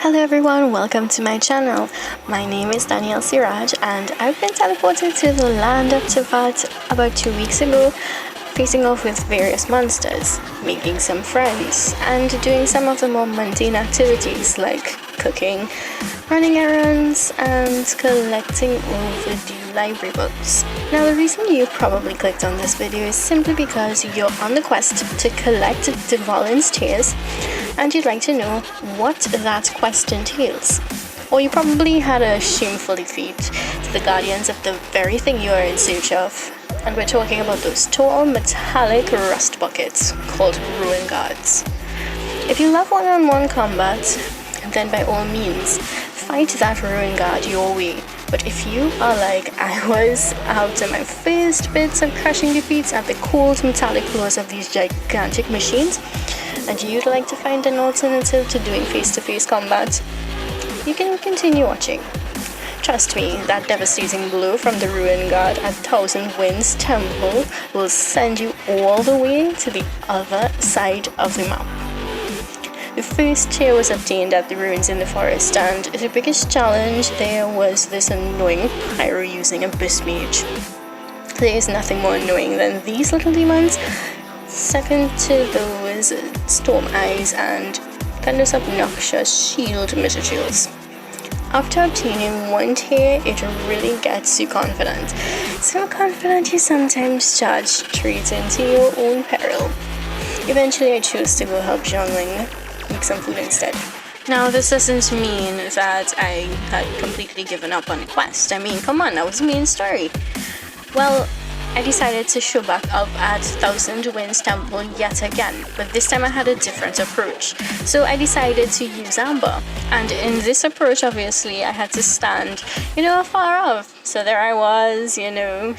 Hello everyone, welcome to my channel. My name is Danielle Siraj and I've been teleported to the land of Teyvat about 2 weeks ago, facing off with various monsters, making some friends, and doing some of the more mundane activities like cooking, running errands, and collecting overdue library books. Now the reason you probably clicked on this video is simply because you're on the quest to collect Dvalin's tears and you'd like to know what that quest entails. Or you probably had a shameful defeat to the guardians of the very thing you are in search of. And we're talking about those tall metallic rust buckets called Ruin Guards. If you love one-on-one combat, then by all means, fight that Ruin Guard your way. But if you are like I was, after my first bits of crushing defeats at the cold metallic floors of these gigantic machines, and you'd like to find an alternative to doing face-to-face combat, you can continue watching. Trust me, that devastating blow from the Ruin Guard at Thousand Winds Temple will send you all the way to the other side of the map. The first tier was obtained at the ruins in the forest, and the biggest challenge there was this annoying pyro-using abyss mage. There is nothing more annoying than these little demons, second to those storm eyes and those obnoxious shield mitachurls. After obtaining one tier, it really gets you confident. So confident you sometimes charge treats into your own peril. Eventually I chose to go help Dvalin make some food instead. Now this doesn't mean that I had completely given up on the quest. I mean, come on, that was the main story. Well, I decided to show back up at Thousand Winds Temple yet again, but this time I had a different approach. So I decided to use Amber, and in this approach obviously I had to stand, afar off. So there I was,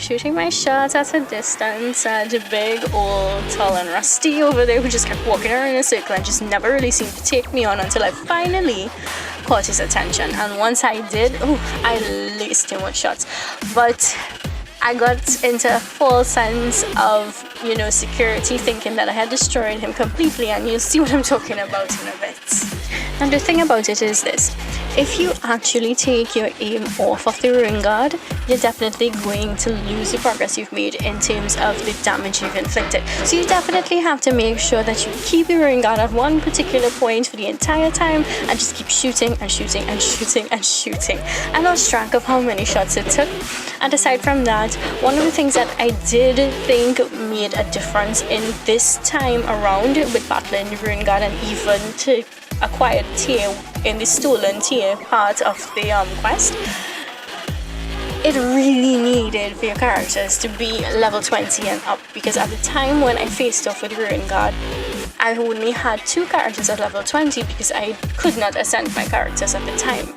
shooting my shots at a distance at a big old tall and rusty over there who just kept walking around in a circle and just never really seemed to take me on until I finally caught his attention. And once I did, I laced him with shots. But I got into a false sense of, security, thinking that I had destroyed him completely, and you'll see what I'm talking about in a bit. And the thing about it is this: if you actually take your aim off of the Ruin Guard, you're definitely going to lose the progress you've made in terms of the damage you've inflicted. So you definitely have to make sure that you keep the Ruin Guard at one particular point for the entire time and just keep shooting and shooting and shooting and shooting. I lost track of how many shots it took. And aside from that, one of the things that I did think made a difference in this time around with battling the Ruin Guard and even to acquire tier in the stolen tier part of the quest, it really needed for your characters to be level 20 and up, because at the time when I faced off with Ruin Guard, I only had 2 characters at level 20 because I could not ascend my characters at the time.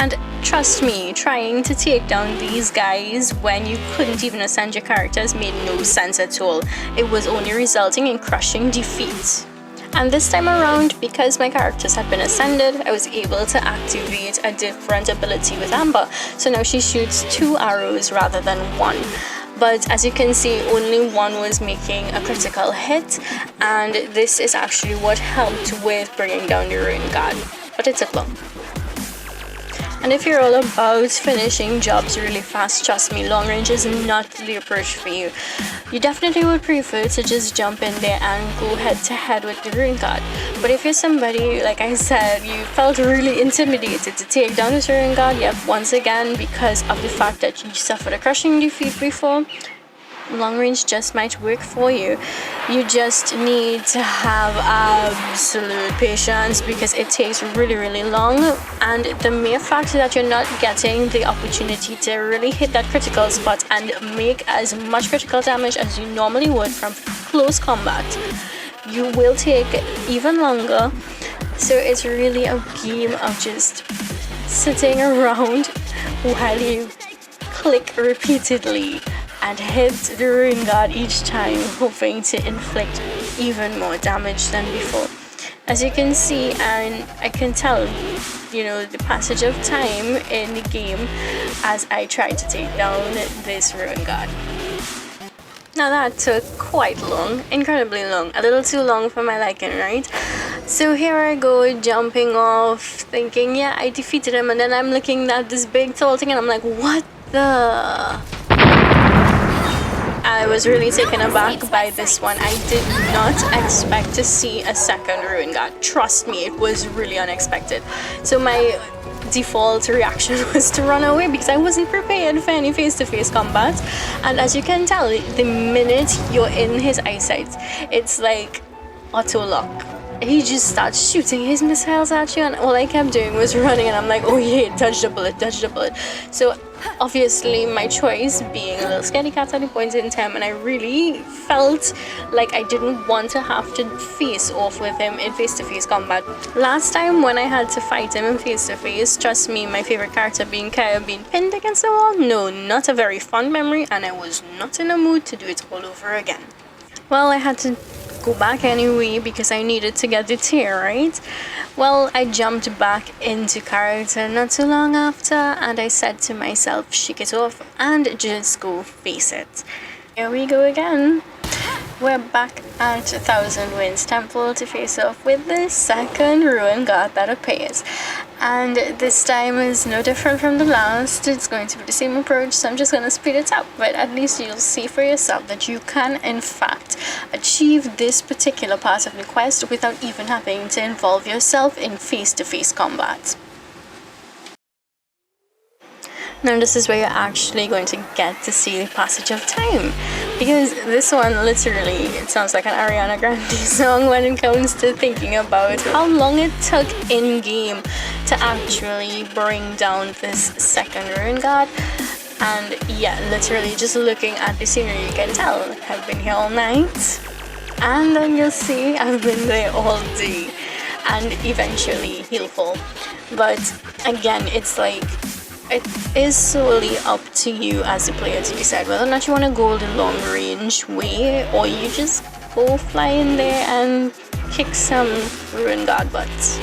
And trust me, trying to take down these guys when you couldn't even ascend your characters made no sense at all. It was only resulting in crushing defeat. And this time around, because my characters had been ascended, I was able to activate a different ability with Amber. So now she shoots 2 arrows rather than 1. But as you can see, only 1 was making a critical hit, and this is actually what helped with bringing down the Ruin Guard. But it took long. And if you're all about finishing jobs really fast, trust me, long range is not the approach for you. You definitely would prefer to just jump in there and go head to head with the Ruin Guard. But if you're somebody, like I said, you felt really intimidated to take down this Ruin Guard, yep, once again, because of the fact that you suffered a crushing defeat before, long range just might work for you. You just need to have absolute patience because it takes really long, and the mere fact that you're not getting the opportunity to really hit that critical spot and make as much critical damage as you normally would from close combat, you will take even longer. So it's really a game of just sitting around while you click repeatedly and hit the Ruin Guard each time, hoping to inflict even more damage than before. As you can see, and I can tell, the passage of time in the game as I try to take down this Ruin Guard. Now that took quite long, incredibly long, a little too long for my liking, right? So here I go, jumping off, thinking, yeah, I defeated him, and then I'm looking at this big tall thing, and I'm like, what the? I was really taken aback by this one. I did not expect to see a second Ruin God. Trust me, it was really unexpected. So my default reaction was to run away because I wasn't prepared for any face-to-face combat. And as you can tell, the minute you're in his eyesight, it's like auto lock. He just starts shooting his missiles at you, and all I kept doing was running, and I'm like, oh yeah, dodge the bullet, dodge the bullet. So obviously my choice being a little scaredy cat at the point in time, and I really felt like I didn't want to have to face off with him in face-to-face combat. Last time when I had to fight him in face-to-face, trust me, my favorite character being Kaya being pinned against the wall, no, not a very fun memory, and I was not in a mood to do it all over again. Well, I had to go back anyway because I needed to get the tear, right? Well, I jumped back into character not too long after, and I said to myself, shake it off and just go face it. Here we go again. We're back at Thousand Winds Temple to face off with the second Ruin God that appears. And this time is no different from the last. It's going to be the same approach, so I'm just going to speed it up. But at least you'll see for yourself that you can, in fact, achieve this particular part of the quest without even having to involve yourself in face-to-face combat. Now this is where you're actually going to get to see the passage of time, because this one literally, it sounds like an Ariana Grande song when it comes to thinking about how long it took in game to actually bring down this second Ruin God. And yeah, literally just looking at the scenery, you can tell I've been here all night, and then you'll see I've been there all day, and eventually he'll fall. But again, it's like, it is solely up to you as the player to decide whether or not you want to go the long range way, or you just go fly in there and kick some Ruin God butts.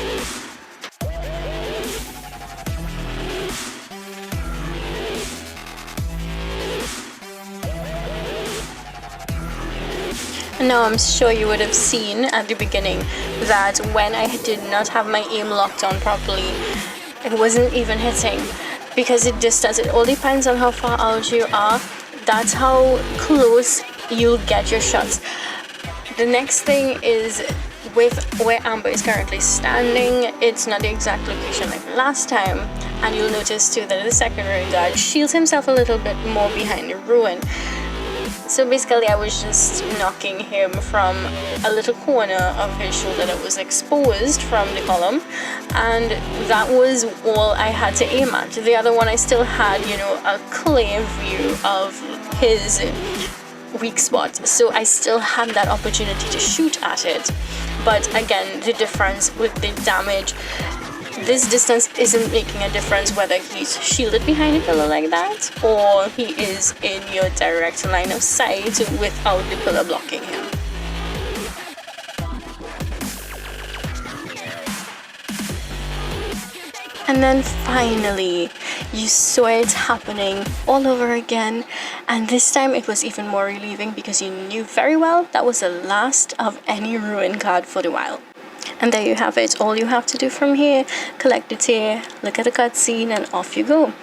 Now I'm sure you would have seen at the beginning that when I did not have my aim locked on properly, it wasn't even hitting. Because it distance, it all depends on how far out you are. That's how close you'll get your shots. The next thing is with where Amber is currently standing, it's not the exact location like last time, and you'll notice too that the second Ruin God shields himself a little bit more behind the ruin. So basically I was just knocking him from a little corner of his shoulder that was exposed from the column, and that was all I had to aim at. The other one I still had, you know, a clear view of his weak spot, so I still had that opportunity to shoot at it. But again, the difference with the damage, this distance isn't making a difference whether he's shielded behind a pillar like that or he is in your direct line of sight without the pillar blocking him. And then finally, you saw it happening all over again, and this time it was even more relieving because you knew very well that was the last of any Ruin card for the while. And there you have it. All you have to do from here, collect the tear, look at the cutscene, and off you go.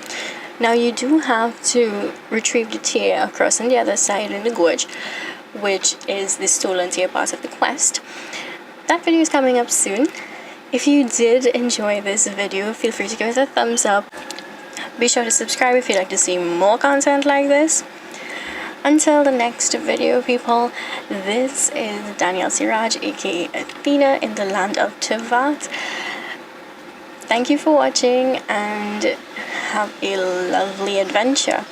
Now you do have to retrieve the tear across on the other side in the gorge, which is the stolen tear part of the quest. That video is coming up soon. If you did enjoy this video, feel free to give it a thumbs up. Be sure to subscribe if you'd like to see more content like this. Until the next video, people, this is Danielle Siraj, aka Athena in the land of Tevat. Thank you for watching and have a lovely adventure.